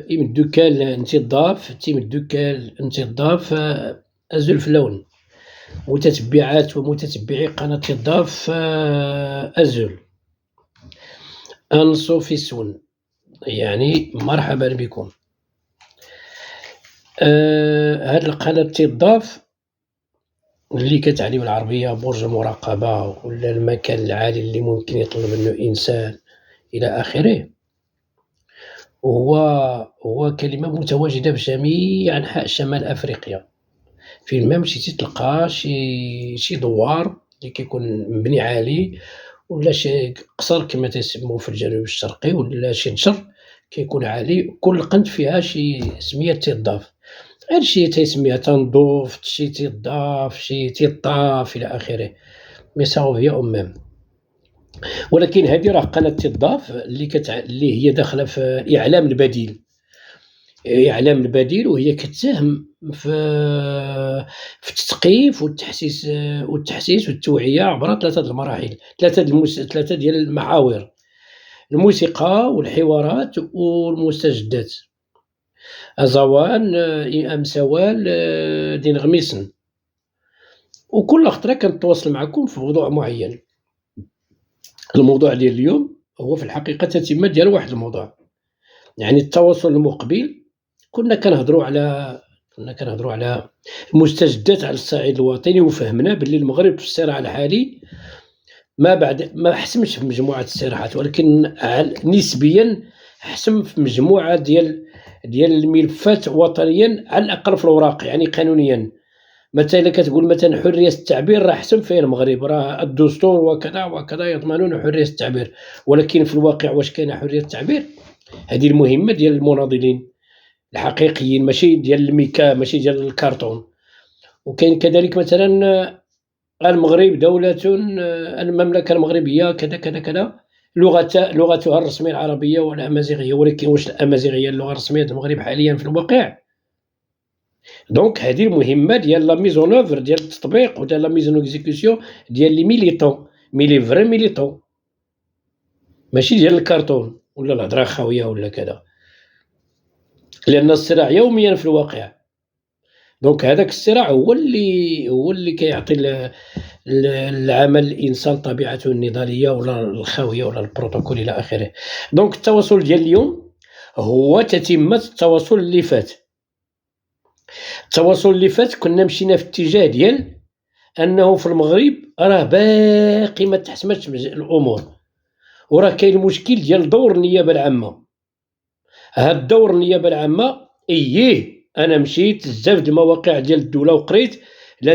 يمدوكال انتظاف أزول في اللون. متتبعات ومتتبعي قناة تضاف أزول أنصوفيسون، يعني مرحبا بكم. هاد القناة تضاف اللي كتعني بالعربية برج المراقبة ولا المكان العالي اللي ممكن يطلب منه إنسان إلى آخره، هو كلمة متواجدة بجميع أنحاء شمال أفريقيا. فين ما مشيتي تلقى شي دوار اللي كيكون مبني عالي، ولا شي قصر كما تيسموه في الجنوب الشرقي، ولا شي نشر كيكون عالي، كل قنت فيها شي سمية تيضاف. غير شي تيسميها تنظوف، شي تيضاف، شي تيطاف إلى آخره، مي سا فيا أو ميم. ولكن هذه راه قناة تضاف اللي هي داخلة في إعلام البديل، وهي كتساهم في التثقيف والتحسيس والتوعية عبر ثلاثة المراحل، ثلاثة ديال المحاور: الموسيقى والحوارات والمستجدات. أزوان أمسوال دين غميسن. وكل خطرة كنتواصل معكم في موضوع معين. الموضوع ديال اليوم هو في الحقيقة تتمة ديال واحد الموضوع، يعني التواصل المقبل. كنا كنهضروا على المستجدات على الصعيد الوطني، وفهمنا باللي المغرب في الصراع الحالي ما حسمش في مجموعة الصراعات، ولكن نسبيا حسم في مجموعة ديال الملفات وطنيا، على الأقل في الأوراق، يعني قانونيا. مثلا كتقول مثلا حرية التعبير راه حسم فيه المغرب، راه الدستور وكذا وكذا يضمنون حرية التعبير، ولكن في الواقع واش كاينه حرية التعبير؟ هذه المهمة ديال المناضلين الحقيقيين، ماشي ديال الميكا، ماشي ديال الكرتون. وكاين كذلك مثلا المغرب دولة، المملكة المغربية كذا كذا كذا، لغتها الرسمية العربية والأمازيغية. ولكن واش الأمازيغية اللغة الرسمية المغرب حاليا في الواقع؟ دونك هذه المهمة ديال لا ميزون اوفر، ديال التطبيق وديال لا ميزون اكزيكسيون ديال لي ميليتون، لي فري ميليتون، ماشي ديال الكرتون ولا الهضرة خاوية ولا كذا، لأن الصراع يوميا في الواقع. دونك هذاك الصراع هو اللي كيعطي العمل الإنسان طبيعته النضالية ولا الخاوية ولا البروتوكول إلى آخره. دونك التواصل ديال اليوم هو تتمة التواصل اللي فات. التواصل اللي فات كنا مشينا في اتجاه ديال أنه في المغرب راه باقي ما تحسمتش الأمور، وراه كاين المشكل ديال دور النيابة العامة. هاد دور النيابة العامة أنا مشيت بزاف د المواقع ديال الدولة وقريت لا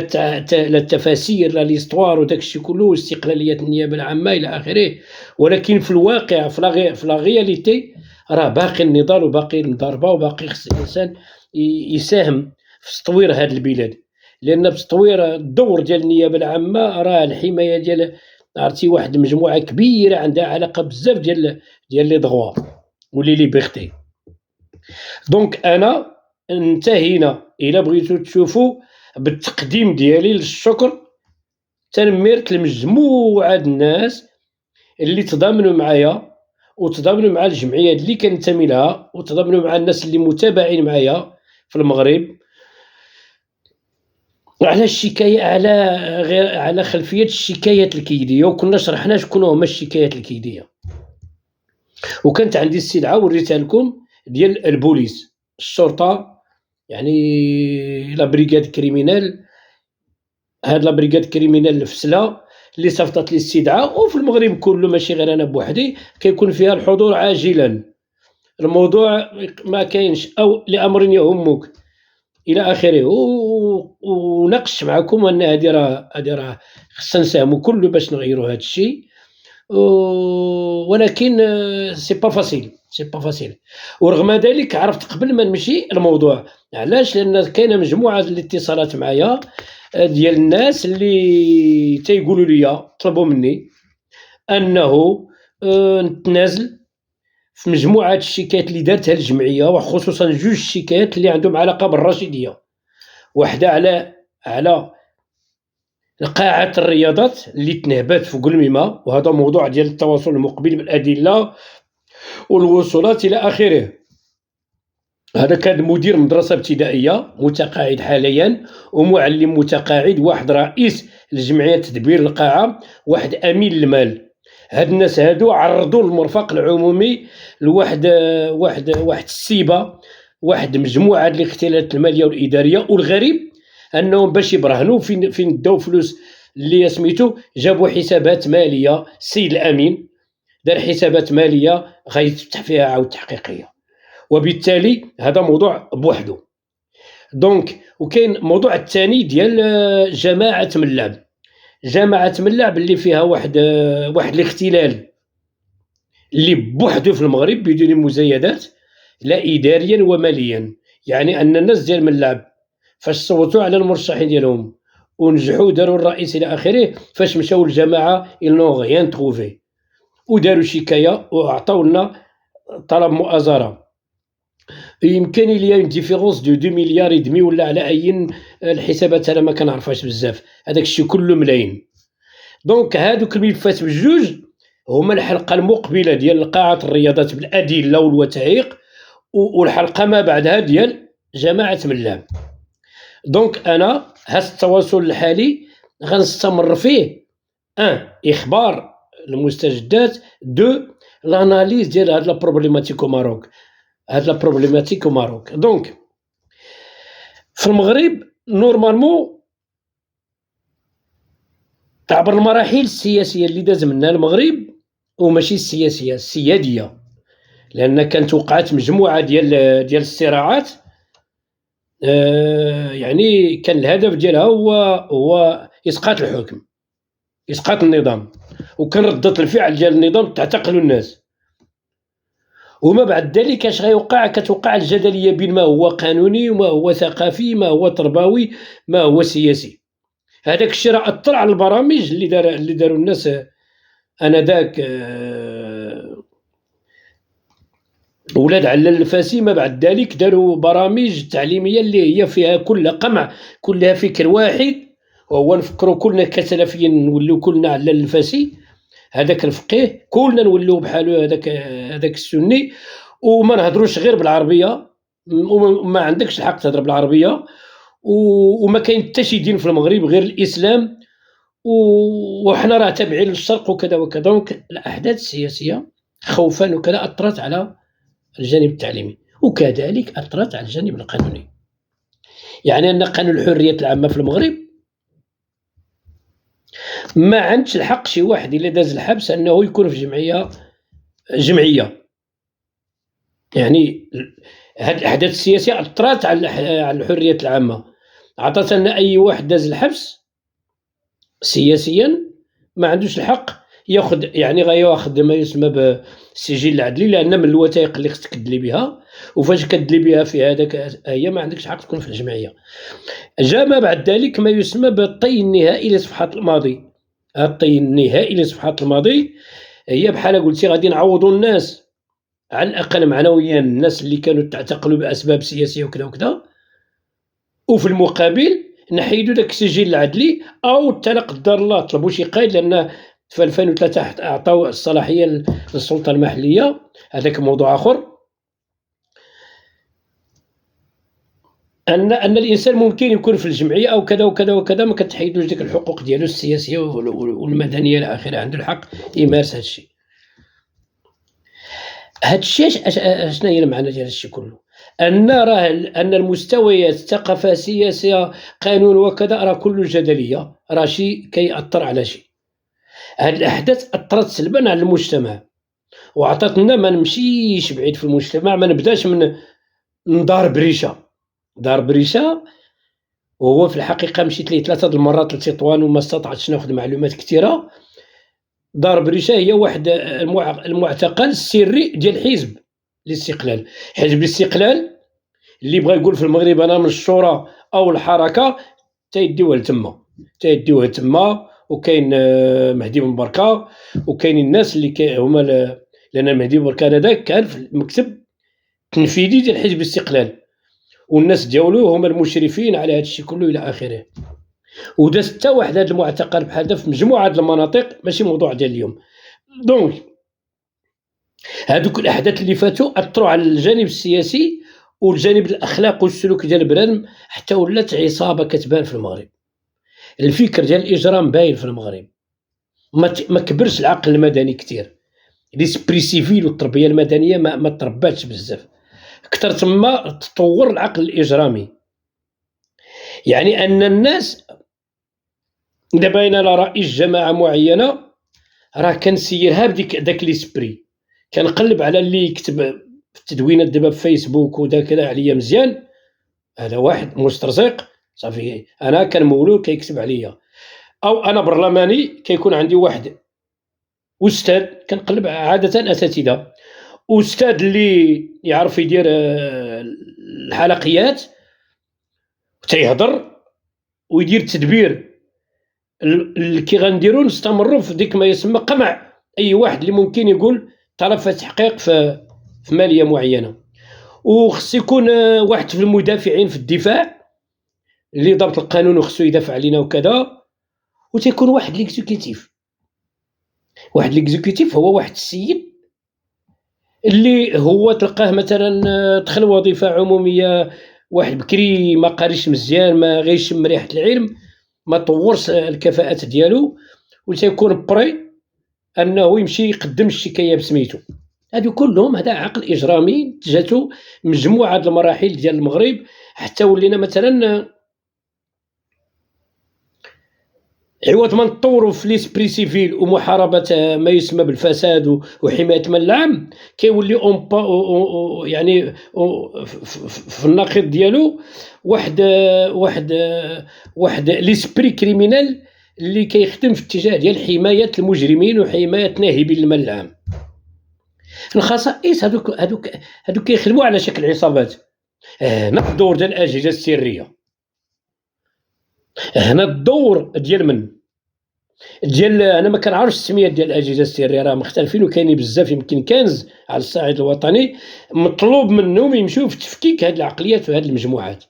التفاسير لا ليستوار وداك الشيء كله، واستقلالية النيابة العامة إلى آخره، ولكن في الواقع في لا رياليتي راه باقي النضال وباقي المضاربة، وباقي خص الإنسان يساهم في تطوير هاد البلاد. لأن بتطوير الدور ديال النيابة العامة راه الحماية ديال عرفتي واحد المجموعة كبيرة عندها علاقة بزاف ديال لي دغوا ولي ليبرتي. دونك أنا انتهينا إلا بغيتو تشوفوا بالتقديم ديالي للشكر تنميرت لمجموعة الناس اللي تضامنوا معايا، وتضامنوا مع الجمعية اللي كننتمي لها، وتضامنوا مع الناس اللي متابعين معايا في المغرب على الشكاية، على خلفية الشكايات الكيدية. وكنا شرحنا شكون هما الشكايات الكيدية، وكانت عندي استدعاء وريتها لكم ديال البوليس، الشرطة، يعني لا بريغاد كريمينال. هاد لا بريغاد كريمينال الفسلة اللي صيفطت لي استدعاء، وفي المغرب كله ماشي غير انا بوحدي كيكون فيها الحضور عاجلا. الموضوع ما كاينش او لامر يهمك الى اخره، وناقش معكم ان هذه راه خصنا نساهموا كله باش نغيروا هذا الشيء. ولكن سي با فاسيل. ورغم ذلك عرفت قبل ما نمشي الموضوع علاش، لان كاينه مجموعه الاتصالات معايا ديال الناس اللي تيقولوا لي طلبوا مني انه نتنازل في مجموعه الشكايات اللي دارتها الجمعيه، وخصوصا جوج الشكايات اللي عندهم علاقه بالرشيديه. واحده على قاعة الرياضات اللي تنهبات في قلميمة، وهذا موضوع ديال التواصل المقبل بالأدلة والوصولات إلى آخره. هذا كان مدير مدرسة ابتدائية متقاعد حاليا، ومعلم متقاعد، واحد رئيس لجمعية تدبير القاعة، واحد أمين المال. هاد الناس هادو عرضوا المرفق العمومي لواحد واحد السيبة، واحد مجموعة الاختلالات المالية والإدارية. والغريب أنهم باش يبرهنوا فين داو فلوس اللي سميتو، جابوا حسابات مالية. السيد الأمين دار حسابات مالية غيتفتح فيها عاود تحقيقية، وبالتالي هذا موضوع بوحده. دونك وكاين الموضوع الثاني ديال جماعة ملعب. جماعة ملعب اللي فيها واحد الاختلال اللي بوحده في المغرب بدون مزايدات، لا إداريا وماليا. يعني أن الناس ديال ملعب فاش صوتوا على المرشحين ديالهم ونجحوا داروا الرئيس إلى آخره، فاش مشاو الجماعة ils n'ont rien trouvé وداروا شكاية وعطاو لنا طلب مؤازرة. يمكن ليا اون ديفيرونس دو 2 مليار ودمي ولا على أي الحسابات أنا ما كنعرفهاش بزاف، هذاك الشيء كله ملايين. دونك هادوك الملفات بجوج هما الحلقة المقبلة ديال قاعة الرياضات بالأدلة والوثائق، والحلقة ما بعدها ديال جماعة ملعب. دونك أنا هاد التواصل الحالي غنستمر فيه: إخبار المستجدات، لاناليز ديال هاد البروبليماتيك أو ماروك. دونك في المغرب نورمالمون عبر المراحل السياسية اللي داز منها المغرب، وماشي السياسية، السيادية، لأن كانت وقعت مجموعة ديال الصراعات. يعني كان الهدف ديالها هو إسقاط الحكم، إسقاط النظام، وكان ردة الفعل ديال النظام تعتقل الناس. وما بعد ذلك اش غيوقع؟ كتوقع الجدلية بين ما هو قانوني وما هو ثقافي، ما هو تربوي، ما هو سياسي. هذاك الشيء راه أثر على البرامج اللي داروا الناس آنذاك. ولاد علال الفاسي ما بعد ذلك داروا برامج تعليمية اللي هي فيها كل قمع، كلها فكر واحد، وهو نفكروا كلنا كسلفيين نوليو كلنا علال الفاسي، هذاك الفقيه كلنا نوليو بحالو هذاك السني، وما نهضروش غير بالعربية، وما عندكش الحق تهضر بالعربية، وما كاين حتى شي دين في المغرب غير الإسلام، وحنا راه تابعين للشرق وكذا وكذا. دونك الأحداث السياسية خوفا وكذا أثرت على الجانب التعليمي، وكذلك أثرت على الجانب القانوني. يعني أن قانون الحريات العامة في المغرب ما عندش الحق شي واحد إلا داز الحبس أنه يكون في جمعية. يعني هاد الأحداث السياسية أثرت على الحريات العامة، عطات أن أي واحد داز الحبس سياسيا ما عندوش الحق ياخذ، يعني غياخذ ما يسمى بالسجل العدلي، لأن من الوثائق اللي خصك تدلي بها، وفاش كتدلي بها في هذاك هي ما عندكش حق تكون في الجمعية. جاء ما بعد ذلك ما يسمى بالطي النهائي لصفحات الماضي. الطي النهائي لصفحات الماضي هي بحال قلتي غادي نعوضوا الناس على الأقل معنويا، الناس اللي كانوا تعتقلوا بأسباب سياسية وكذا وكذا، وفي المقابل نحيدوا داك السجل العدلي، أو حتى لا قدر الله طلبوا شي قيد، لأن في 2003 أعطوا الصلاحية للسلطة المحلية، هذاك موضوع آخر. أن الإنسان ممكن يكون في الجمعية أو كذا وكذا وكذا، ما كتحيدوش ديك الحقوق ديالو السياسية والمدنية إلى آخره، عنده الحق يمارس هذا الشيء. هاد الشيء شنو هي المعنى ديال هادشي كله؟ أن المستويات الثقافة سياسية قانون وكذا راه كله جدلية، راه شيء كيأثر على شيء. هاد الأحداث أثرت سلبا على المجتمع، وعطاتنا ما نمشيش بعيد في المجتمع، ما نبداش من دار بريشة. وهو في الحقيقة مشيت ليه 3 المرات لتطوان وما استطعتش ناخذ معلومات كثيرة. دار بريشة هي واحد المعتقل السري ديال حزب الاستقلال. حزب الاستقلال اللي بغى يقول في المغرب أنا من الشورى أو الحركة تيديوه تما، وكاين مهدي بن بركة، وكاين الناس اللي هما لأن مهدي بن بركة هذاك كان في المكتب التنفيذي ديال حزب الاستقلال، والناس ديالو هما المشرفين على هذا الشيء كله إلى آخره. وداز حتى واحد هذا المعتقل بحال هذا في مجموعة المناطق، ماشي موضوع ديال اليوم. دونك هذوك الأحداث اللي فاتوا أثروا على الجانب السياسي والجانب الأخلاقي والسلوكي ديال البنادم، حتى ولات عصابة كتبان في المغرب. الفكر ديال الإجرام باين في المغرب، ما كبرش العقل المدني كتير، ليسبري سيفيل والتربية المدنية ما ترباتش بزاف، كتر تما تطور العقل الإجرامي. يعني أن الناس دابا أنا على رئيس جماعة معينة راه كنسيرها داك ليسبري، كنقلب على اللي يكتب في التدوينات دابا في فيسبوك كذا عليا مزيان، هذا واحد مسترزق صافي أنا كنمولو كيكتب عليا، أو أنا برلماني كيكون عندي واحد أستاذ كنقلب عادة أساتذة، أستاذ اللي يعرف يدير الحلقيات تيهضر ويدير التدبير كي غنديرو نستمروا في ديك ما يسمى قمع أي واحد اللي ممكن يقول طلب تحقيق في مالية معينة. وخص يكون واحد في المدافعين في الدفاع اللي ضبط القانون وخصو يدافع علينا وكذا، وتيكون واحد ليكزيكتيف. واحد ليكزيكتيف هو واحد السيد اللي هو تلقاه مثلا دخل وظيفة عمومية، واحد بكري ما قاريش مزيان، ما غيشم ريحة العلم، ما طورش الكفاءات ديالو، وتيكون بري أنه يمشي يقدم الشكاية بسميتو. هادو كلهم هذا عقل إجرامي جاتو مجموعة المراحل ديال المغرب، حتى ولينا مثلا عوض ما نطوروا في ليسبري سيفيل ومحاربة ما يسمى بالفساد وحماية المال العام، كيولي يعني في النقيض ديالو واحد ليسبري كريمينال اللي كيخدم في اتجاه ديال حماية المجرمين وحماية ناهبين المال العام. الخصائص هادوك كيخدموا على شكل عصابات. هنا الدور ديال الأجهزة السرية، هنا الدور ديال انا ما كنعرفش السميات ديال الاجهزه السريه، راه مختلفين وكاينين بزاف. يمكن كنز على الصعيد الوطني مطلوب منهم يمشيو في تفكيك هاد العقليات وهاد المجموعات،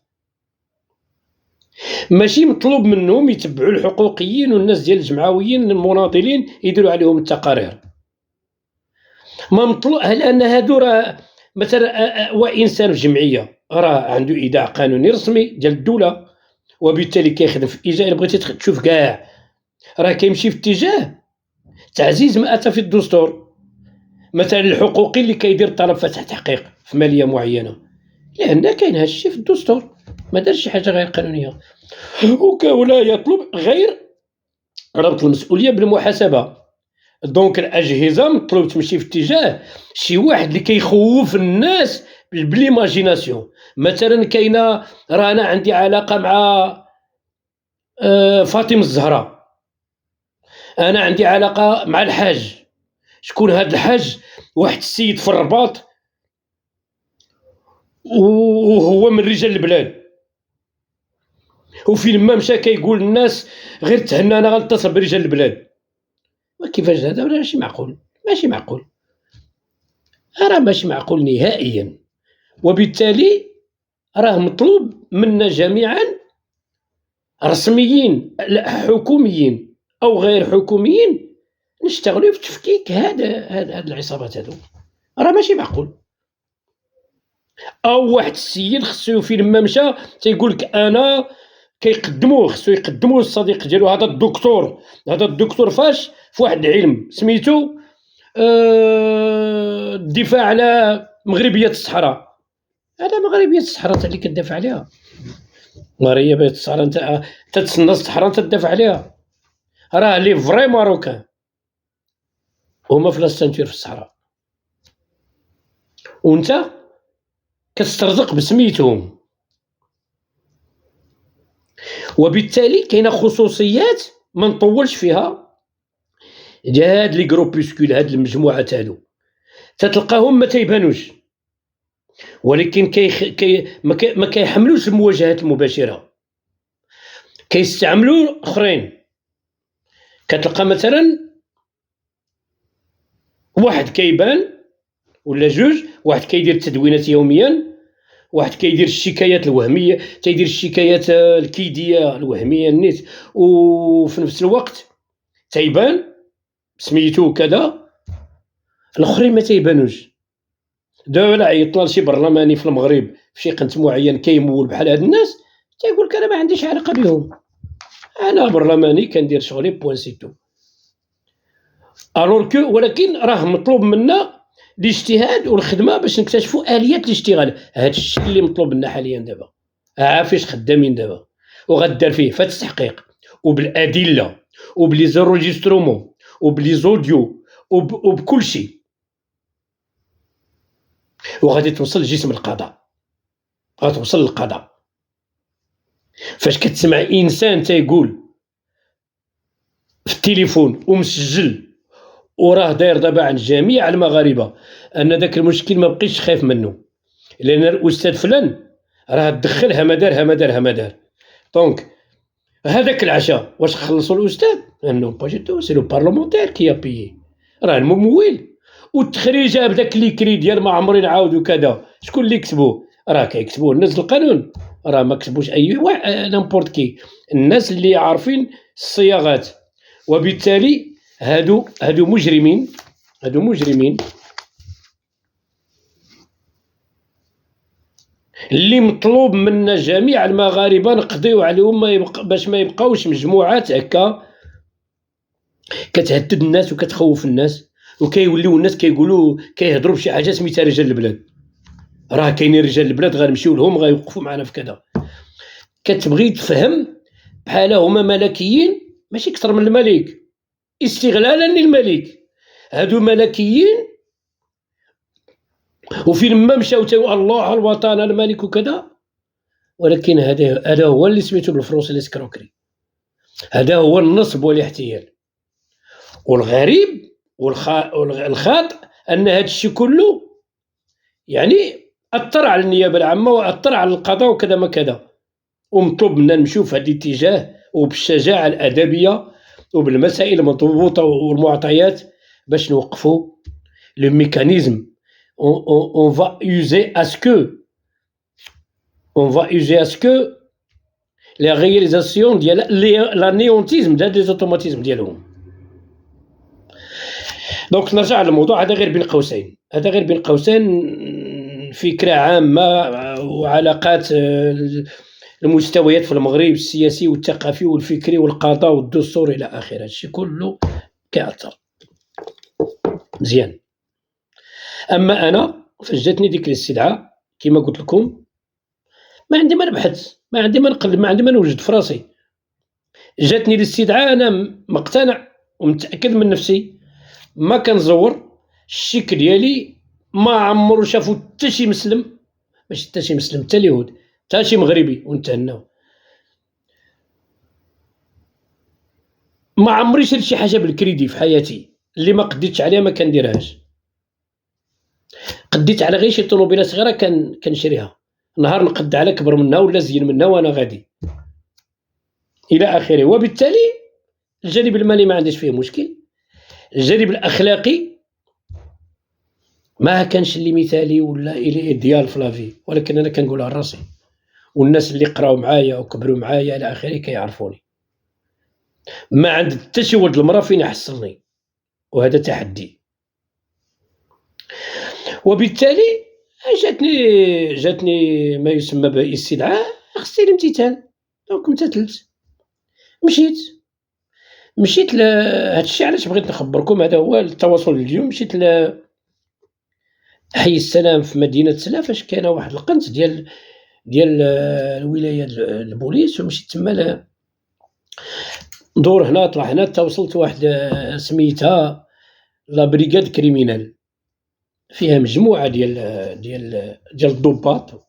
ماشي مطلوب منهم يتبعوا الحقوقيين والناس ديال الجمعويين المناضلين يديروا عليهم التقارير. ما مطلوب، لان هادو راه مثلا وانسان في جمعيه راه عنده ايداع قانوني رسمي ديال الدوله، وبالتالي كيخدم في اتجاه. بغيتي تشوف كاع راه كيمشي في اتجاه تعزيز ما أتى في الدستور، مثلا الحقوقي اللي كيدير طلب فتح تحقيق في مالية معينة، لأن كاين هادشي في الدستور، ما دارش شي حاجة غير قانونية. ولا يطلب غير ربط المسؤولية بالمحاسبة. دونك الأجهزة مطلوب تمشي في اتجاه شي واحد اللي كيخوف الناس بالإيماجيناسيون. مثلا كاينة راه أنا عندي علاقة مع فاطمة الزهراء، أنا عندي علاقة مع الحاج. شكون هاد الحاج؟ واحد السيد في الرباط وهو من رجال البلاد، وفين ما مشى كيقول للناس غير تهنى أنا غنتصل برجال البلاد. وكيفاش هذا؟ ماشي معقول، ماشي معقول، راه ماشي معقول نهائيا. وبالتالي راه مطلوب منا جميعا رسميين حكوميين أو غير حكوميين نشتغلوا في تفكيك هاد العصابات هادو، راه ماشي معقول. أو واحد السيد خصو فين ما مشى تيقولك أنا كيقدموه، خصو يقدموه للصديق ديالو، هذا الدكتور فاش في واحد العلم سميتو الدفاع على مغربية الصحراء. هذا مغربية الصحراء انت اللي كتدافع عليها؟ مغربية الصحراء انت تتسنى الصحراء انت تدافع عليها؟ راه لي فري ماروكان هما في لاستانتير في الصحراء، وانت كتسترزق بسميتهم. وبالتالي كاينه خصوصيات ما نطولش فيها ديال هاد لي غروبوسكول، هاد المجموعات هادو تتلقاهم ما تيبانوش، ولكن ما كيحملوش المواجهات المباشره، كيستعملوا اخرين. كتلقى مثلا واحد كيبان ولا جوج، واحد كيدير التدوينات يوميا، واحد كيدير الشكايات الوهميه، تيدير الشكايات الكيديه الوهميه النيت، وفي نفس الوقت تيبان سميتو كذا. الاخرين ما تيبانوش، دابا عيطنا لشي برلماني في المغرب في شي قنت معين كيمول بحال هاد الناس، تيقول لك أنا ما عنديش علاقة بهم، أنا برلماني كندير شغلي بوان سيتو. ألور كو ولكن راه مطلوب منا الاجتهاد والخدمة باش نكتشفوا آليات الاشتغال، هاد الشي اللي مطلوب منا حاليا دابا، فاش خدامين دابا، وغدار فيه فهاد التحقيق وبالأدلة وبلي زونجسترومون وبلي زوديو وبكلشي، وغادي توصل لجسم القضاء، غتوصل للقضاء. فاش كتسمع إنسان تيقول في التليفون ومسجل وراه داير دابا عند جميع المغاربة أن داك المشكل ما بقيتش خايف منه، لأن الأستاذ فلان راه دخلها ما دار. دونك هذاك العشاء واش خلصوا الأستاذ؟ نو با دو تو، سي لو بارلمونتير كي بيي، راه الممول. والتخريجة بداك ليكري ديال ما عمري نعاودو كذا، شكون اللي كتبوه؟ راه كيكتبوه الناس القانون، راه ما كتبوش أي نامبورت كي، الناس اللي عارفين الصياغات. وبالتالي هادو مجرمين، اللي مطلوب منا جميع المغاربة نقضيو عليهم باش ما يبقاوش مجموعات هكا كتهدد الناس وكتخوف الناس، وكيوليو الناس كيقولوا كيهضروا بشي حاجة سميتها رجال البلاد. راه كاينين رجال البلاد غنمشيو لهم غيوقفوا معنا في كذا. كتبغي تفهم بحال هما ملكيين ماشي كثر من الملك، استغلالا للملك. هادو ملكيين وفين ما مشاو تاو الله الوطن الملك وكذا، ولكن هذا هو اللي سميتو بالفرنسي ليسكروكري، هذا هو النصب والاحتيال. والغريب والخاطئ أن هذا الشيء كله يعني أثر على النيابة العامة وأثر على القضاء وكذا ما كذا، ومطلوب منا نمشيو في هذا الاتجاه وبالشجاعة الأدبية وبالمسائل المضبوطة والمعطيات باش نوقفوا لو ميكانيزم. on va user à ce que la réalisation ديال l'anéantisme ديال لي زوتوماتيزم ديالهم. دونك نرجع للموضوع هذا غير بين قوسين، فكرة عامة وعلاقات المستويات في المغرب السياسي والثقافي والفكري والقضاء والدستور إلى آخره، هادشي كله كيأثر مزيان. أما أنا فاش جاتني ديك الاستدعاء كما قلت لكم ما عندي ما نبحث، ما عندي ما نقلب، ما عندي ما نوجد في راسي. جاتني الاستدعاء أنا مقتنع ومتأكد من نفسي، ما كنزور الشك ديالي ما عمرو شافو حتى شي مسلم، ماشي حتى شي مسلم، حتى اليهود، حتى شي مغربي ونتهناو. ما عمري شريت شي حاجة بالكريدي في حياتي، اللي ما قديتش عليها ما كنديرهاش. قديت على غير شي طوموبيله صغيره كنشريها، نهار نقد على كبر منها ولا زين منها وانا غادي الى اخره. وبالتالي الجانب المالي ما عنديش فيه مشكل، الجانب الاخلاقي ما كانش اللي مثالي ولا الى ايديال في لافي، ولكن انا كنقولها لراسي والناس اللي قراو معايا وكبروا معايا الى اخره كيعرفوني. ما عند حتى شي ولد المراه فين يحصلني، وهذا تحدي. وبالتالي جاتني ما يسمى باستدعاء، خصني الامتثال. دونك امتثلت، مشيت هاد الشيء علاش بغيت نخبركم، هذا هو التواصل اليوم. مشيت حي السلام في مدينة سلا، فاش كاينه واحد القنت ديال الولاية البوليس، ومشيت تما ندور هنا طلع هنا حتى وصلت واحد سميتها لا بريغاد كريمينال، فيها مجموعة ديال الضباط،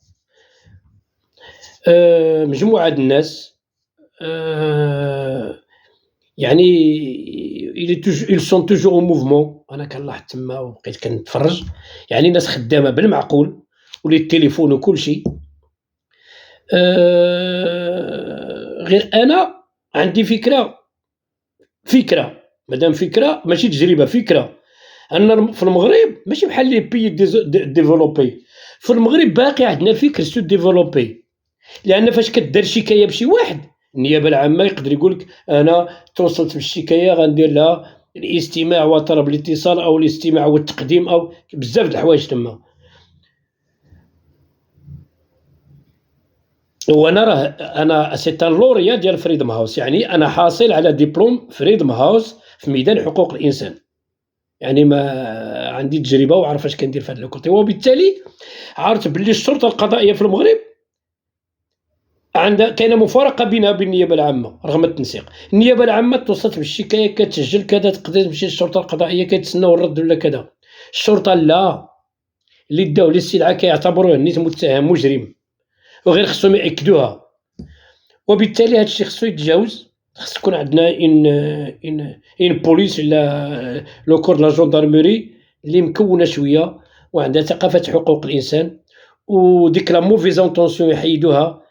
مجموعة د الناس، يعني ils sont toujours au mouvement. أنا كنلاحظ تما وبقيت كنتفرج، يعني ناس خدامة بالمعقول ولي التليفون وكلشي. غير أنا عندي فكرة مادام فكرة ماشي تجربة، فكرة أن في المغرب ماشي بحال لي بيي ديفلوبي، في المغرب باقي عندنا الفكر سو ديفلوبي. لأن فاش كدير شكاية بشي واحد، النيابة العامة يقدر يقولك أنا توصلت بالشكاية غندير لها الاستماع وطلب الاتصال أو الاستماع والتقديم أو بزاف د الحوايج تما. وأنا راه أنا سي ان لوريا ديال فريدم هاوس، يعني أنا حاصل على دبلوم فريدم هاوس في ميدان حقوق الإنسان، يعني ما عندي تجربة وعارف اش كندير في هاد الكوتي، وبالتالي عرفت باللي الشرطة القضائية في المغرب كاينة مفارقة بينها وبين النيابة العامة رغم التنسيق. النيابة العامة توصلت بالشكاية كتسجل كذا، تقدر تمشي للشرطة القضائية كيتسناو الرد ولا كذا. الشرطة لا، اللي داو ليه الاستدعاء كيعتبروه نيت متهم مجرم وغير خصهم يأكدوها، وبالتالي هاد الشيء خصو يتجاوز. خص تكون عندنا ان بوليس ولا لو كور لا جوندارموري اللي مكونة شوية وعندها ثقافة حقوق الإنسان، وديك لا موفيز انتونسيون يحيدوها.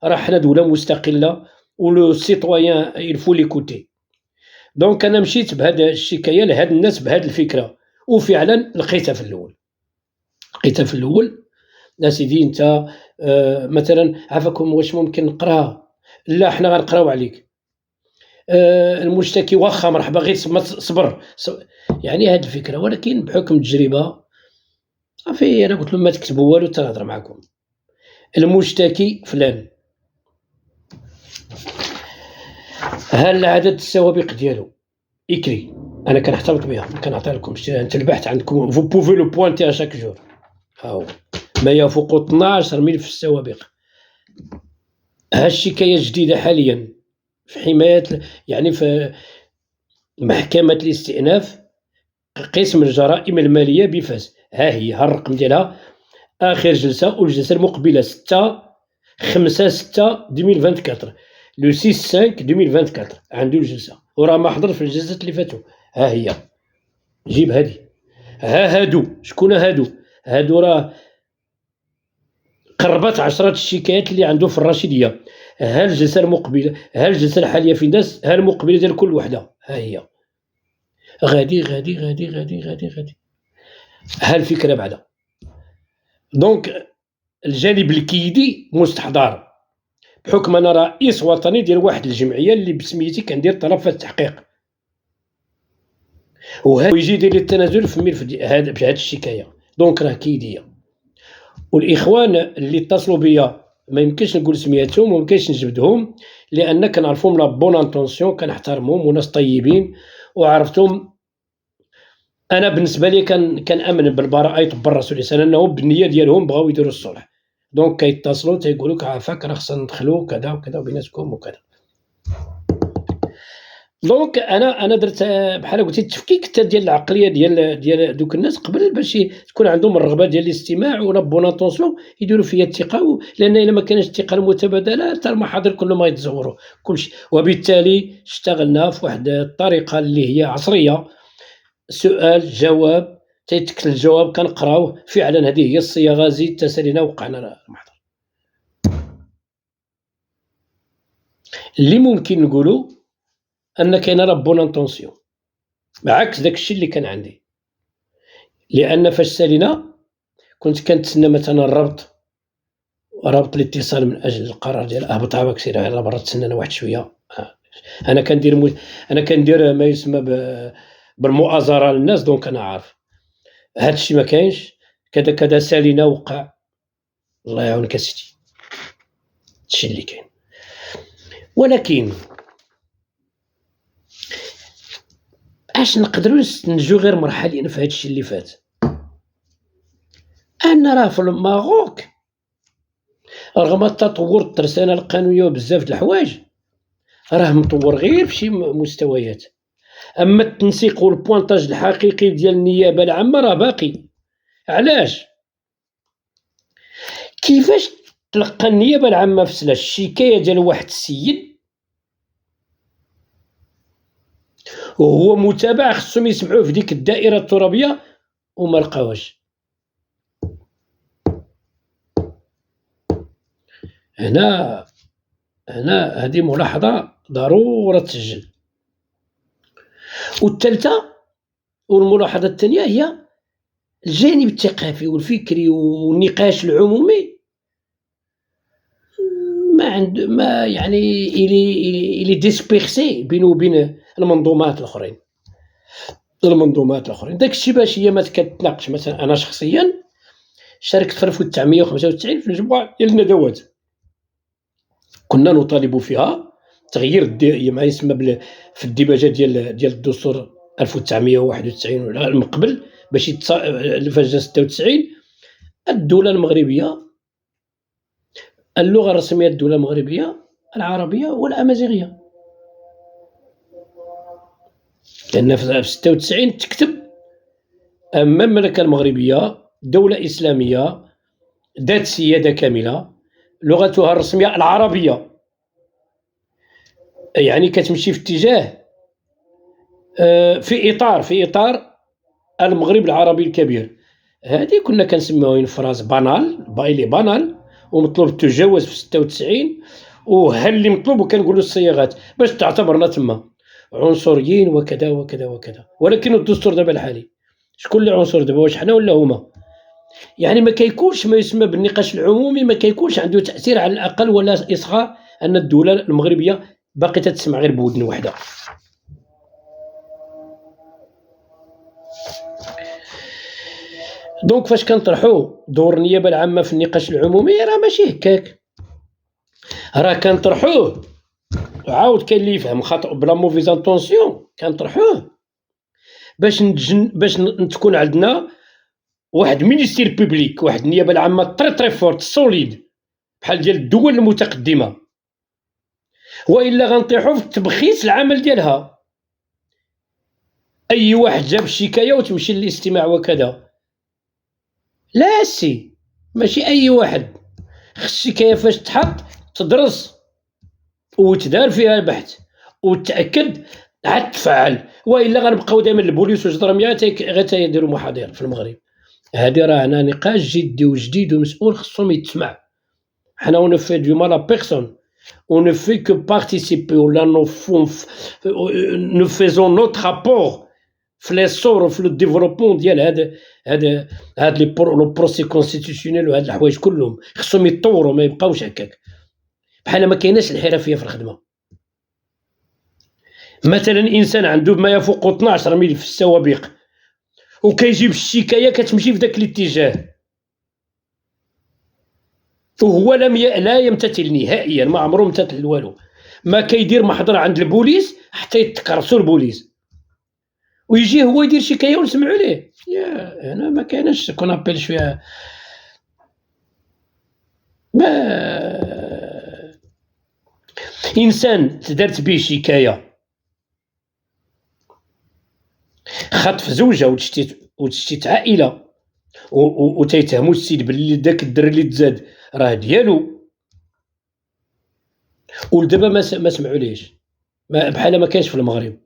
راه حنا دولة مستقلة ولو سيتويان il faut l'écouter. دونك أنا مشيت بهاد الشكاية لهاد الناس بهاد الفكرة، وفعلًا لقيتها في الأول. أسيدي أنت مثلًا عافاكم واش ممكن نقراها؟ لا حنا غنقراو عليك. المشتكي واخا مرحبا غير صبر يعني هاد الفكرة، ولكن بحكم التجربة صافي أنا قلت لهم ما تكتبوا والو حتى نهضر معاكم. المشتكي فلان، هل عدد السوابق ديالو écrit، أنا كنحتفظ بها ما كنعطيها لكمش، أنت البحث عندكم vous pouvez le pointer à chaque jour. ها هو ما يفوق 12 ملف السوابق. ها الشكاية الجديدة حاليًا في حماية يعني في محكمة الاستئناف قسم الجرائم المالية بفاس، ها هي ها الرقم ديالها آخر جلسة والجلسة المقبلة 6/5/2024 لو 6/5/2024 عندو الجلسة، وراه ما حضر في الجلسات اللي فاتو. ها هي جيب هادي، ها هادو شكون هادو راه قربت 10 الشكايات اللي عنده في الرشيدية. ها الجلسة المقبلة، ها الجلسة الحالية في داز، ها المقبلة ديال كل وحدة، ها هي غادي. ها الفكرة بعدا. دونك الجانب الكيدي مستحضر بحكم أنا رئيس وطني ديال واحد الجمعية اللي بسميتي كندير طلب في التحقيق، وهذا يجي يدير لي التنازل في الملف هذا بهاد الشكاية. دونك راه كيدية، والإخوان اللي اتصلوا بيا ما يمكنش نقول سمياتهم وما يمكنش نجبدهم لأن كنعرفهم لا بون انتونسيون، كنحترمهم وناس طيبين وعرفتهم. أنا بالنسبة لي كنأمن بالبراءة يطبر الرسول الإنسان أنه بالنية ديالهم بغاو يديروا الصلح. دونك كيتصلوا تيقولوك عافاك راه خصنا ندخلوا كذا وكذا وبيناتكم وكذا. دونك أنا درت بحال قلتي التفكيك حتى ديال العقلية ديال دوك الناس قبل باش تكون عندهم الرغبة ديال الاستماع ولا بون انتونسيون يديروا فيا الثقة، لأن إلا ما كانش الثقة المتبادلة حتى المحاضر كلهم غيتزوروا كلشي. وبالتالي اشتغلنا في واحد الطريقة اللي هي عصرية، سؤال جواب تيتكتل الجواب كنقراوه. فعلا هذه هي الصياغة، زيد تسالينا وقعنا المحضر. اللي ممكن نقولوا أن كاينة لا بون انتونسيون عكس داك الشيء اللي كان عندي، لأن فاش سالينا كنت كنتسنى مثلا ربط الاتصال من أجل القرار ديال هبط عافاك سير على برا تسنانا واحد شوية. أنا كندير ما يسمى بالمؤازرة للناس، دونك أنا عارف هاد الشيء ما كاينش كذا سالينا وقع. الله يعاونك اسيدي هادشي اللي كاين. ولكن اش نقدروا نستنتجوا غير مرحليا في هادشي اللي فات، أن راه في الماروك رغم التطور الترسانة القانونية وبزاف د الحوايج راه مطور غير فشي مستويات، أما التنسيق والبوانطاج الحقيقي ديال النيابة العامة راه باقي. علاش؟ كيفاش تلقى النيابة العامة في سلاش الشكاية ديال واحد السيد وهو متابع خصهم يسمعوه في ديك الدائرة الترابية وما لقاوهاش؟ هنا هذه ملاحظة ضرورة تسجل. والثالثة والملاحظة الثانية هي الجانب الثقافي والفكري والنقاش العمومي ما يعني إلي ديسبيرسي بينه وبين المنظومات الآخرين. داك الشيء باش هي ما كتناقش. مثلا أنا شخصيا شاركت في 1995 في مجموعة ديال الندوات كنا نطالب فيها تغيير ما يسمى في الديباجة ديال الدستور 1991 ولا من قبل باش فاش جا 96 الدولة المغربية اللغة الرسمية للدولة المغربية العربية والأمازيغية، لأن في 96 تكتب المملكة المغربية دولة إسلامية ذات سيادة كاملة، لغتها الرسمية العربية، يعني كتمشي في اتجاه في إطار المغرب العربي الكبير. هذه كنا كنسميوها فراز بانال ومطلوب تجاوز في 96 وها اللي مطلوب وكنقولوا الصياغات باش تعتبرنا تما عنصريين وكذا وكذا وكذا. ولكن الدستور دابا الحالي شكون اللي عنصر دابا، واش حنا ولا هما؟ يعني ما كيكونش ما يسمى بالنقاش العمومي، ما كيكونش عنده تأثير على الأقل ولا إصغاء أن الدولة المغربية باقي تتسمع غير بودن وحدة. دونك فاش كنطرحوا دور النيابة العامة في النقاش العمومي راه ماشي هكاك، راه كنطرحوه عاود كاين اللي يفهم خاطئ بلا موفيز انطونسيون، كنطرحوه باش تكون عندنا واحد مينيستير بوبليك، واحد النيابة العامة تري فورت سوليد بحال ديال الدول المتقدمة، وإلا غنطيحوا في تبخيس العمل ديالها. أي واحد جاب الشكاية وتمشي للاستماع وكذا، لا سي ماشي أي واحد، خص الشكاية فاش تحط تدرس وتدار فيها البحث وتأكد عاد تفعل، وإلا غنبقاو دائما البوليس والجدرمية غير تيديروا محاضر في المغرب. هذه راه هنا نقاش جدي وجديد ومسؤول خصهم يتسمع. حنا on ne fait du mal à personne, on ne fait que participer ولا nous faisons notre apport في l'essor وفي le développement ديال هاد لي بروسي كونستيتيسيونيل وهاد الحوايج كلهم خصهم يتطوروا ما يبقاوش هكاك. بحال ما كايناش الحرفية في الخدمة. مثلا إنسان عنده ما يفوق 12 ملف في السوابق وكيجيب الشكاية كتمشي في داك الاتجاه وهو لا يمتثل نهائيا، ما عمره امتثل والو، ما كيدير محضر عند البوليس حتى يتكرسو البوليس ويجي هو يدير شكاية ونسمعوا ليه. يا هنا ما كايناش كونابيل شويه ما انسان تدارت به شكاية خطف زوجة وتشتيت عائلة وتيتهموا السيد باللي داك الدري اللي تزاد راه ديالو، ودابا ما سمعوا ليش، بحال ما كاينش في المغرب،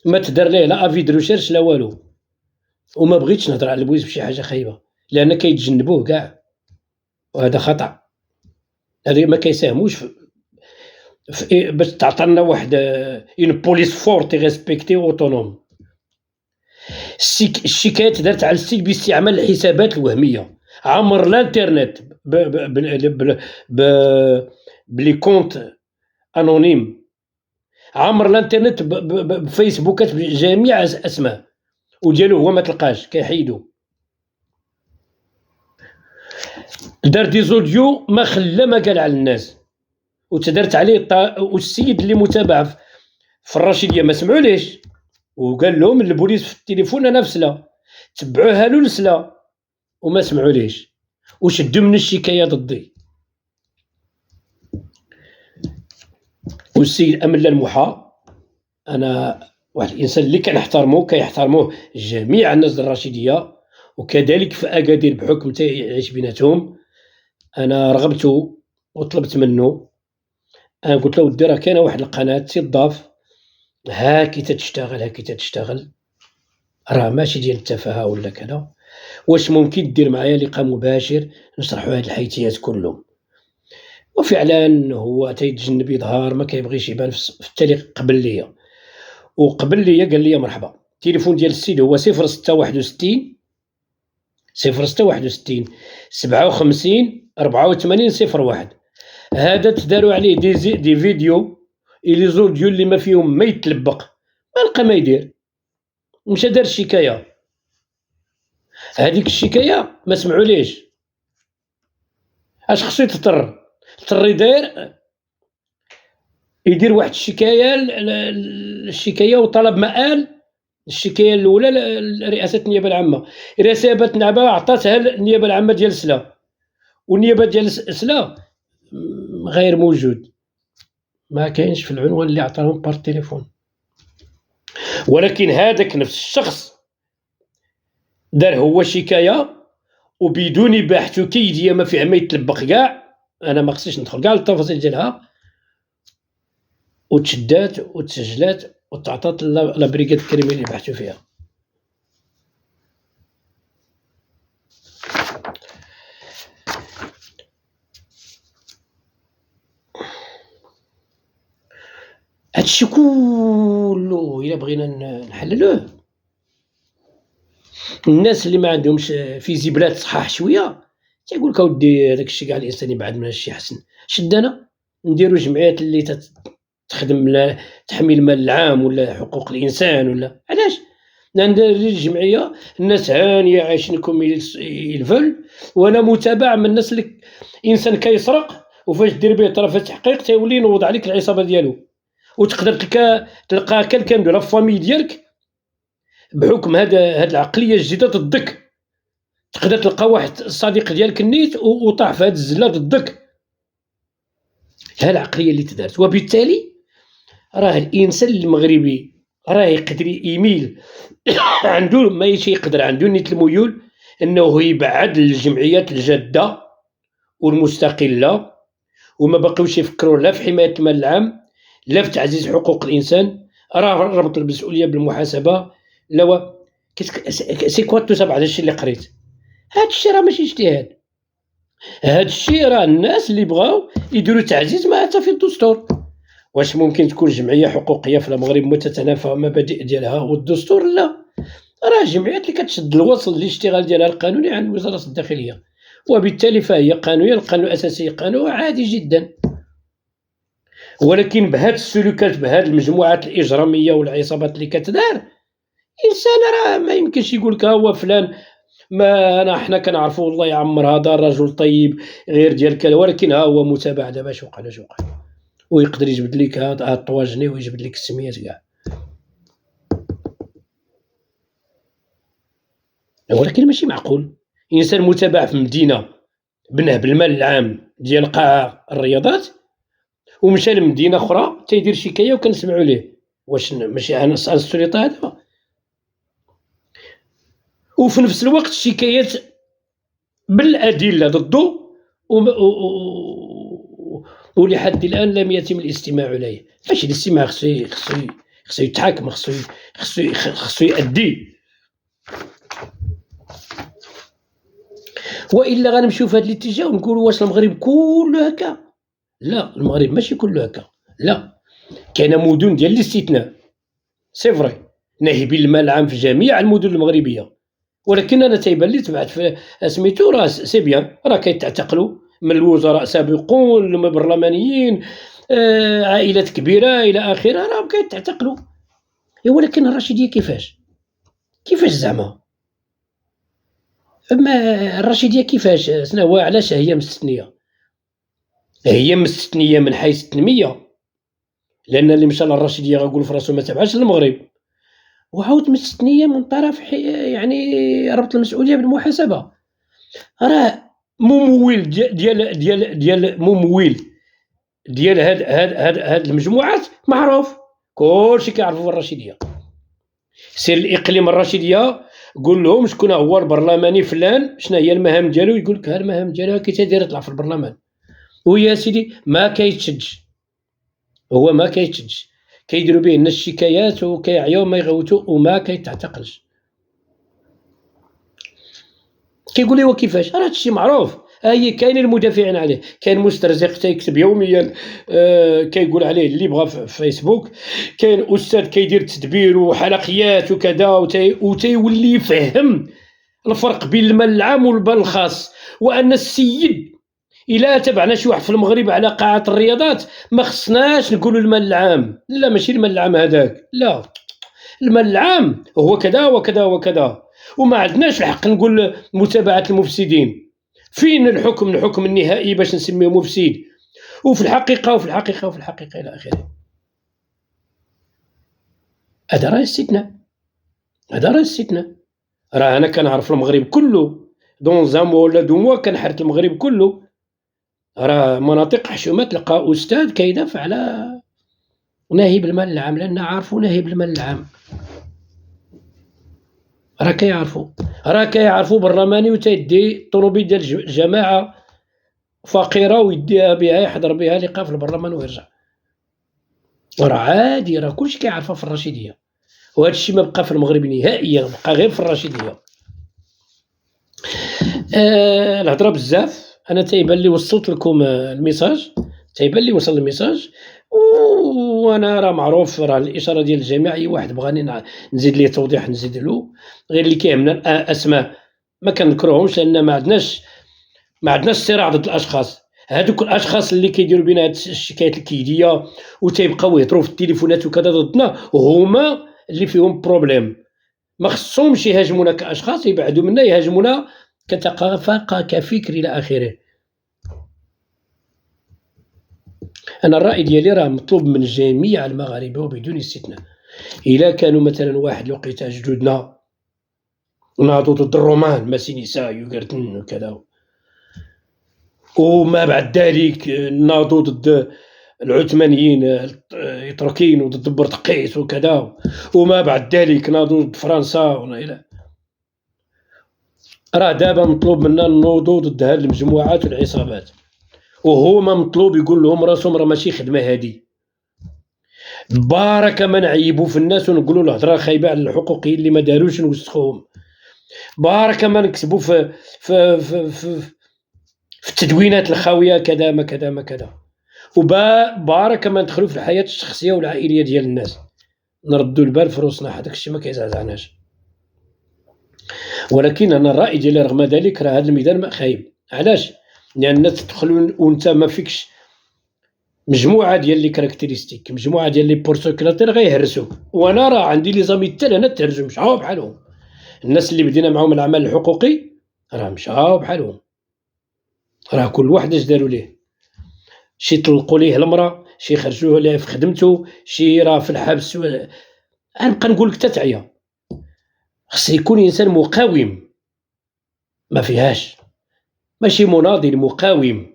ما تدار ليه لا افي دو ريشيرش لا والو. وما بغيتش نهضر على البوليس بشي حاجه خايبه لان كيتجنبوه كاع وهذا خطا. هذه ما كيساهموش في باش تعطينا واحد اون بوليس فورت ريسبكتي اوتونوم. الشكايات دارت على السيت باستعمال الحسابات الوهميه عمر الانترنت بلي كونت انونيم، عمر الانترنت بفيسبوكات بجميع اسماء وديالو هو ما تلقاش كيحيدو، دار دي زوديو ما خلا ما قال على الناس وتدرت عليه والسيد اللي متابع في الرشيديه ما سمعوا ليش وقال لهم البوليس في التليفون انا فسلا تبعوها له لسلا وما سمعوا ليش وشدوا من الشكايه ضدي. والسيد امل المحا انا واحد الانسان اللي كنحترمو كيحترموه جميع الناس الرشيديه وكذلك في اكادير بحكم يعيش بيناتهم. انا رغبته وطلبت منه، انا قلت له ودي راه كاينه واحد القناه تضاف هاكي تتشتغل راه ماشي ديال التفاهه ولا كذا، واش ممكن دير معايا لقاء مباشر نشرحوا هاد الحيتيات كلهم. وفعلا هو تيتجنب يظهر ما كيبغيش يبان في التالي قبل ليا قال لي مرحبا. التليفون ديال السيد هو 0661 57 84 01. هذا تداروا عليه دي فيديو لي زوديو اللي ما فيهم ما يتلبق ما لقى ما يدير، مشى دار الشكايه. هذيك الشكايه ما سمعوا ليش اش خصو يضطر يدير يدير واحد الشكاية الشكاية وطلب مآل. الشكاية الأولى لرئاسة النيابة العامة، رسالة النيابة عطاتها النيابة العامة ديال سلا، والنيابة ديال سلا غير موجود، ما كاينش في العنوان اللي عطاهم بار تليفون. ولكن هذاك نفس الشخص دار هو شكاية وبدون بحث وكيدية ما فيها ما يتلبق كاع، أنا ما خصنيش ندخل كاع للتفاصيل ديالها، وتشدات وتسجلات وتعطات لا بريغاد الكريمين اللي بحثوا فيها. هادشي كلو إلا بغينا نحللوه، الناس اللي ما عندهمش فيزيبلات صحاح شوية تيقولك أودي هذاك الشيء كاع الإنسان يبعد من هادشي حسن. شدنا نديرو جمعيات اللي تخدم تحمي المال العام ولا حقوق الإنسان ولا علاش؟ ندير الجمعية الناس هانية عايشين كوم يلفل، وأنا متابع من الناس اللي إنسان كيسرق وفاش دير به طرف التحقيق تيولي ينوض عليك العصابة ديالو، وتقدر تلقى كلكان دو لا فامي ديالك بحكم هاد العقلية الجديدة ضدك، تقدر تلقى واحد الصديق ديالك النيت وطاح في هاد الزلة ضدك. ها العقلية اللي تدارت، وبالتالي راه الإنسان المغربي راه يقدر يميل عنده ماشي يقدر عنده نيت الميول أنه يبعد الجمعيات الجادة والمستقلة وما بقيوش يفكروا لا في حماية المال العام لا في تعزيز حقوق الإنسان، راه ربط المسؤولية بالمحاسبة. لا سي كوا تو سا، هذا الشيء اللي قريت، هذا الشيء راه ماشي اجتهاد، هذا الشيء راه الناس اللي بغاو يديروا تعزيز ما حتى في الدستور. واش ممكن تكون جمعية حقوقية في المغرب متتنافى المبادئ ديالها والدستور؟ لا، راه جمعيات اللي كتشد الوصل للاشتغال ديالها القانوني عن وزارة الداخلية، وبالتالي فهي قانونية، القانون الأساسي قانون عادي جدا. ولكن بهاد السلوكات بهاد المجموعات الإجرامية والعصابات اللي كتدار، إنسان راه ما يمكنش يقولك هو فلان ما حنا كنعرفو والله يعمر هذا الرجل طيب غير ديال كذا، ولكن ها هو متابع دابا اش وقع اش وقع، ويقدر يجبد لك هاد الطواجني ويجبد لك السميات كاع. ولكن ماشي معقول إنسان متابع في مدينة بناه بالمال العام ديال قاع الرياضات ومشى لمدينة أخرى تيدير شكاية وكنسمعوا ليه. واش ماشي غنسأل السلطة هذا؟ وفي نفس الوقت الشكايات بالأدلة ضده ولحد الآن لم يتم الاستماع إليه. ماشي الاستماع، خصو يتحاكم، خصو يأدي، وإلا غنمشيو في هذا الاتجاه ونقولوا واش المغرب كله هكا؟ لا، المغرب ماشي كله هكا، لا، كاين مدن ديال الاستثناء سي فري ناهبين المال العام في جميع المدن المغربية، ولكن أنا تيبان لي تبعت في سميتو راه سي بيان، راه كيتعتقلوا من الوزراء سابقون من البرلمانيين، عائلات كبيرة إلى آخره راهم كيتعتقلوا. ولكن الرشيدية كيفاش زعما؟ ما الرشيدية كيفاش؟ شناهو علاش هي مستثنية؟ هي مستثنية من حيث التنمية، لأن اللي مشى للرشيدية غيقول في راسو ما تبعش للمغرب، وعاود مستثنية من طرف يعني ربط المسؤولية بالمحاسبة. راه ممول ديال ممول ديال هاد المجموعات معروف، كلشي كيعرفوا في الرشيدية. سير الإقليم الرشيدية قول لهم شكون هو البرلماني فلان، شنو هي المهام ديالو، يقول لك ها المهام ديالو كي تيدير يطلع في البرلمان، ويا سيدي ما كيتشدش، هو ما كيتشدش، كيديروا به الناس شكايات وكيعياو ما يغوتوا وما كيتعتقلش. كيقول لي وكيفاش؟ راه هادشي معروف، هي كاينين المدافعين عليه، كاين مسترزق تيكتب يوميا كيقول عليه اللي بغى في فيسبوك، كاين أستاذ كيدير تدبير وحلقيات وكذا وتيولي يفهم الفرق بين المال العام والمال الخاص، وأن السيد إلا تبعنا شي واحد في المغرب على قاعة الرياضات ما خصناش نقولوا المال العام، لا ماشي المال العام هذاك، لا، المال العام هو كذا وكذا وكذا، وما عندناش الحق نقول متابعة المفسدين. فين الحكم النهائي باش نسميه مفسد؟ وفي الحقيقة إلى آخره. هذا راه الاستثناء. راه أنا كنعرف المغرب كله دون زان موا ولا 2 موا كنحرت المغرب كله. راه مناطق حشومة تلقى أستاذ كيدافع على ناهب المال العام، لأن عارفو ناهب المال العام، راه كيعرفو برلماني وتيدي الطوموبيل ديال جماعة فقيرة ويديها بها يحضر بها لقاء في البرلمان ويرجع. وراه عادي، راه كلشي كيعرفها في الرشيدية، وهذا الشيء ما بقى في المغرب نهائيا، بقى غير في الرشيدية. الهضرة بزاف، أنا تيبان لي وصلت لكم الميساج، وصل الميساج، وأنا راه معروف، راه الإشارة ديال الجميع. أي واحد بغاني نزيد ليه توضيح نزيد له، غير اللي كيهمنا أسماء ما كنذكرهمش، لأن ما عندناش صراع ضد الأشخاص. هادوك الأشخاص اللي كيديروا بينا هاد الشكايات الكيدية وتيبقاو يهضروا في التليفونات وكذا ضدنا، هما اللي فيهم بروبليم. ما خصهمش يهاجمونا كأشخاص، يبعدوا منا، يهاجمونا كثقافة كفكر إلى آخره. أنا الرأي ديالي راه مطلوب من جميع المغاربة وبدون استثناء. إلا كانوا مثلا واحد الوقيته جدودنا ناضوا ضد الرومان، ماسينيسا يوغرتن وكذا، وما بعد ذلك ناضوا ضد العثمانيين الاتراكيين وضد البرتقيس وكذا، وما بعد ذلك ناضوا ضد فرنسا إلى. راه دابا مطلوب منا نوضوا ضد هاد المجموعات والعصابات، وهما مطلوب يقول لهم راسهم راه ماشي خدمة هادي. بارك ما نعيبوا في الناس ونقولوا الهضره خايبه على الحقوقيين اللي ما داروش نوسخوهم. بارك ما نكتبوا في التدوينات الخاويه كذا ما كذا ما كذا. وبارك ما ندخلوا في الحياه الشخصيه والعائليه ديال الناس، نردوا البال في روسنا. هذاك الشيء ما كيزعزعناش. ولكن انا الراي ديالي رغم ذلك راه هذا الميدان ما خايب. علاش؟ لان تدخل وانت ما فيكش مجموعه ديال لي كاركتيرستيك، مجموعه ديال لي بورسوكلاتير غيهرسوا. وانا راه عندي لي زامي حتى انا تهرسوا مشاو بحالهم. الناس اللي بدينا معاهم العمل الحقوقي راه مشاو بحالهم، راه كل واحد اش داروا ليه. شي طلقوا ليه المراه، شي خرجوه ليه في خدمته، شي راه في الحبس. غنبقى نقول لك تعيا. خص يكون انسان مقاوم، ما فيهاش، ماشي مناضل، مقاوم.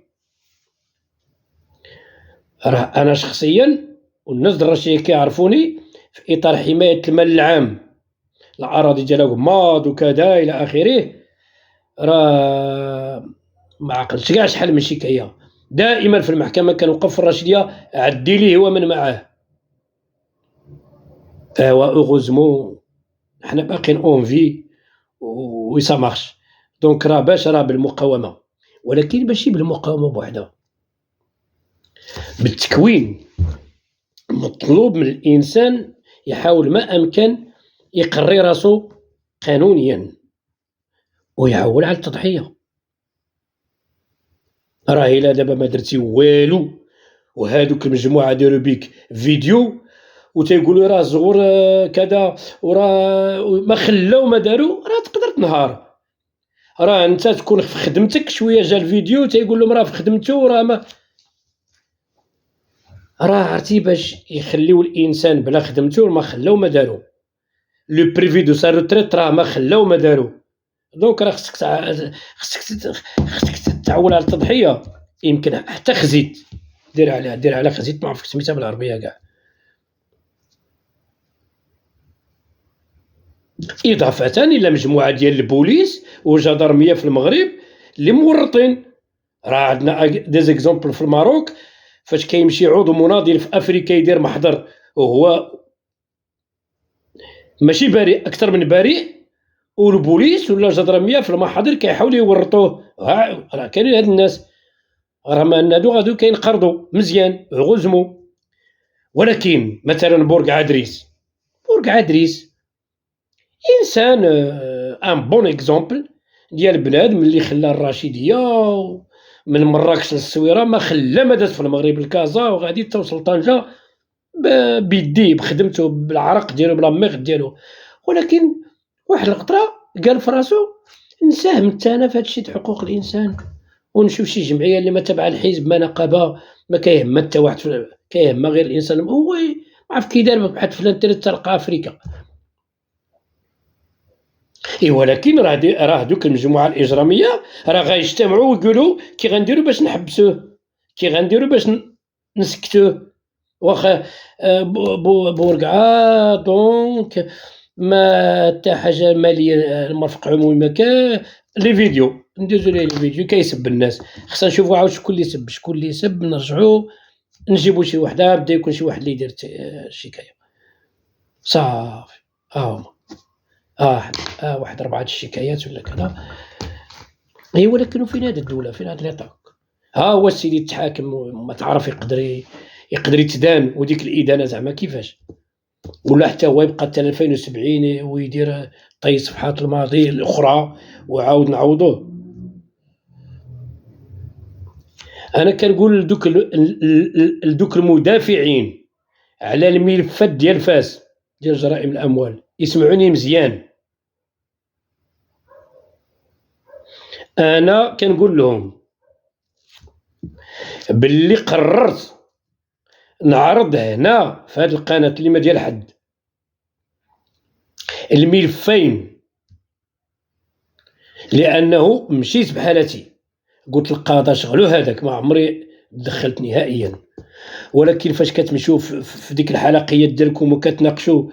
راه انا شخصيا والناس الرشيدية كيعرفوني في اطار حمايه المال العام، الاراضي ديال غماض وكذا الى اخره. راه ما عقلتش كاع شحال من شكايه دائما في المحكمه كنوقف في الرشيديه عدي ليه هو من معاه. اوغوزمون حنا باقيين اون في وي مارش. دونك راه باش راه بالمقاومه، ولكن ماشي بالمقاومه بوحدها، بالتكوين. مطلوب من الانسان يحاول ما امكن يقري راسو قانونيا ويعول على التضحيه. راه الا دابا ما درتي والو وهادوك المجموعه داروا بيك فيديو وتيقولوا راه زغور كذا وراه ما خلاو ما داروا، راه تقدر تنهار. راه انت تكون في خدمتك شويه جا الفيديو تيقول لهم راه في خدمته، راه ما راه عرفتي باش يخليو الانسان بلا خدمته ما خلاو ما داروا. لو بريفي دو سا روتريت راه ما خلاو ما داروا. دونك راه خصك تعول على التضحيه. يمكن حتى خزيت دير على خزيت، ما عرفت سميتها بالعربيه كاع. إضافة إلى مجموعة ديال البوليس والجدرمية في المغرب اللي مورطين. راه عندنا دي زيكزومبل في الماروك، فاش كيمشي عضو مناضل في أفريكا يدير محضر وهو ماشي بريء، أكثر من بريء، والبوليس ولا الجدرمية في المحاضر كيحاولوا يورطوه. راه كاينين هاد الناس، رغم أن هادو كينقرضوا مزيان غزمو. ولكن مثلا بورق عدريس انسان ان بون اكزومبل ديال بنادم اللي خلى الرشيديه من مراكش للصويره، ما خلا ما داز في المغرب الكازا وغادي توصل طنجه بيديه بخدمته بالعرق ديالو بلا ميغ ديالو. ولكن واحد القطره قال في راسو نساهم حتى انا في هادشي د حقوق الانسان ونشوف شي جمعيه اللي ما تابعه الحزب، ما نقابه ما كيهمها حتى واحد كيهمها غير الإنسان هو ما عرف كي دار بحث في الانترنت تلقى أفريكا. ولكن راه دوك المجموعة الإجرامية راه غيجتمعوا ويقولوا كي غنديروا باش نحبسوه، كي غنديروا باش نسكتوه، واخا بورقعة دونك ما حتى حاجة مالية المرفق عمومي ما لي فيديو ندوزو ليه لي فيديو كيسب الناس، خصنا نشوفوا عاود شكون اللي يسب نرجعوا نجيبوا شي واحد بدا يكون شي واحد اللي يدير الشكاية صافي. هاهما واحد 4 الشكايات ولا كذا. ولكن فين هاد الدولة، فين هاد ليطاق؟ ها هو السيدي تحاكم ما تعرف يقدر يتدان، وديك الإدانة زعما كيفاش؟ ولا حتى هو يبقى حتى 2070 ويدير طي صفحات الماضي الأخرى وعاود نعوضوه. أنا كنقول لدوك المدافعين على الملفات ديال فاس ديال جرائم الأموال يسمعوني مزيان. أنا كنقول لهم باللي قررت نعرض هنا في هذه القناة اللي ما ديال حد الملفين، لأنه مشيت بحالتي قلت القاضي شغلوا هذاك، ما عمري دخلت نهائيا. ولكن فاش كتمشيو في ديك الحلقيات ديالكم وكتناقشوا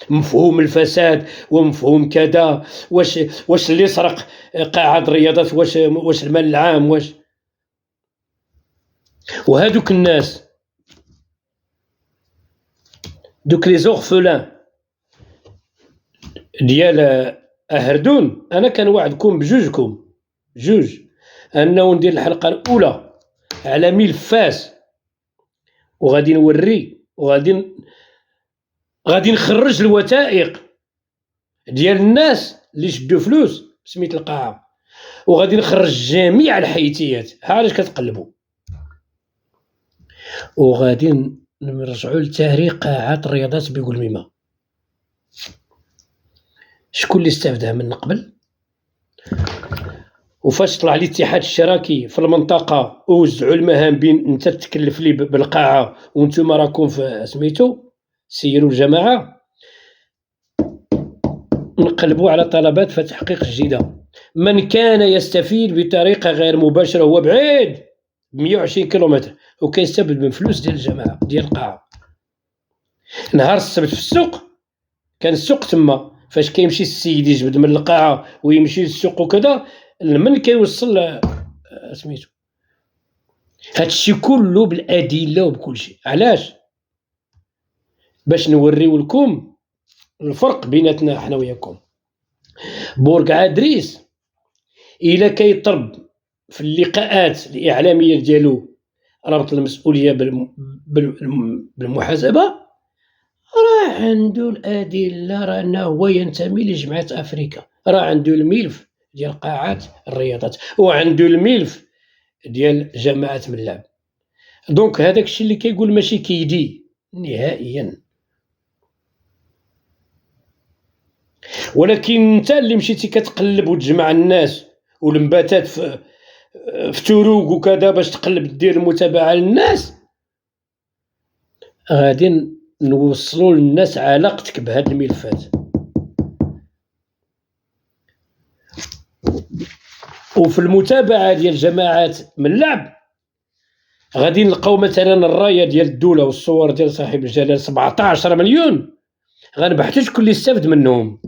مفهوم الفساد ومفهوم كذا، واش اللي سرق قاعة الرياضات واش المال العام، واش وهادوك الناس دوك لي زورفلان ديال أهردون. أنا كنوعدكم جوج أنه ندير الحلقة الأولى على ملف فاس، وغادي نوري غادي نخرج الوثائق ديال الناس اللي شدوا فلوس بسميت القاعة، وغادي نخرج جميع الحيثيات علاش كتقلبوا، وغادي نرجعوا لتاريخ قاعات الرياضات بقلميمة. شكون اللي استافدها من قبل؟ وفاش طلع الاتحاد الاشتراكي في المنطقة ووزعوا المهام بين انت تكلف لي بالقاعة وانتم راكم في سميتو سيروا الجماعة، نقلبوا على طلبات فتحقيق جديدة. من كان يستفيد بطريقة غير مباشرة هو بعيد 120 كيلومتر وكيستافد من فلوس ديال الجماعة ديال القاعة. نهار السبت في السوق كان السوق تما، فاش كيمشي السيد يجبد من القاعة ويمشي للسوق وكذا من كيوصل سميتو. هادشي كله بالأدلة وبكل شيء. علاش؟ باش نوريو لكم الفرق بيناتنا حنا وياكم. بورقعة دريس إلا كيطرب في اللقاءات الإعلامية ديالو رابط المسؤولية بالمحاسبة، راه عنده الأدلة، راه أنه هو ينتمي لجمعية أفريكا، راه عنده الملف ديال قاعات الرياضات وعنده الملف ديال جماعة من اللعب. دونك هذاك الشيء اللي كيقول ماشي كيدي نهائيا. ولكن انت اللي مشيتي كتقلب وتجمع الناس والمباتات في تروق وكذا باش تقلب دير المتابعة للناس، غادي نوصلوا للناس علاقتك بهاد الملفات. وفي المتابعة ديال جماعات من اللعب غادي نلقاو مثلا الراية ديال الدولة والصور ديال صاحب الجلالة 17 مليون، غنبحثوا شكون اللي استفد منهم.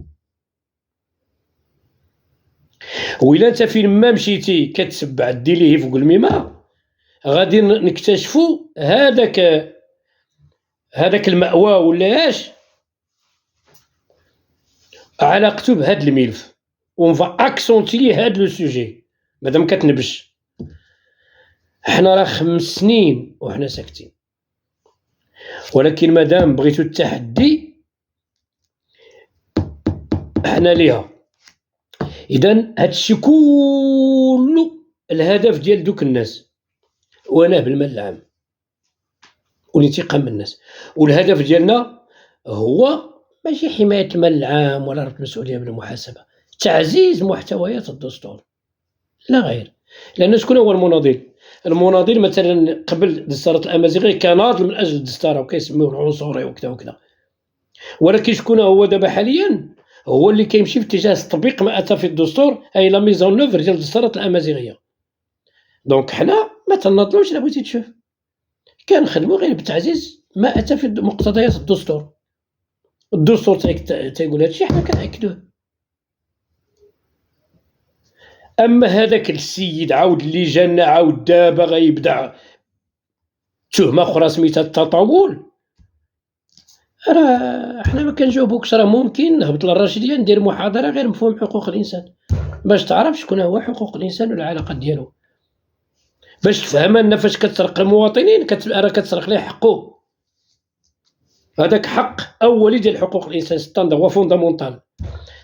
وإلا انت فين ما مشيتي كتسبع ديليه فوق الميمة غادي نكتشفوا هذاك المأوى ولا اش علاقته بهذا الملف. ونفا اكسونتي هاد لو سوجي مادام كتنبش. حنا راه 5 سنين وحنا ساكتين، ولكن مادام بغيتو التحدي حنا ليها. اذا هادشي كله الهدف ديال دوك الناس وانا بالمال العام والانتقام من الناس، والهدف ديالنا هو ماشي حماية المال العام ولا رفع المسؤولية بالمحاسبة، تعزيز محتويات الدستور لا غير. لأن شكون هو المناضل؟ المناضل مثلًا قبل دستورة الأمازيغية كناضل من أجل الدستورة وكيسميوه العنصري وكذا وكذا، ولكن شكون هو دابا حاليًا؟ هو اللي كيمشي في اتجاه تطبيق ما أتى في الدستور، أي لا mise en œuvre ديال دستورة الأمازيغية. دونك حنا ما تناضلوش إلا بغيتي تشوف، كنخدمو غير بتعزيز ما أتى في مقتضيات الدستور. الدستور تيقول هاد الشي حنا كنأكدوه. أما هذاك السيد عاود اللي جانا عاود دابا غيبدا تهمة أخرى سميتها التطاول، راه حنا ما كنجاوبوكش. راه ممكن نهبط للرشيدية ندير محاضرة غير مفهوم حقوق الإنسان، باش تعرف شكون هو حقوق الإنسان والعلاقات ديالو، باش تفهم أن فاش كتسرق المواطنين راه كتسرق ليه حقه. هذاك حق أولي ديال حقوق الإنسان ستاندر وفوندامونتال.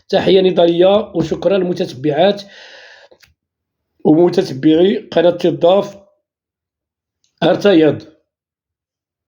تحية نضالية وشكرا للمتتبعات ومتتبعي قناة الضاف أرتياض.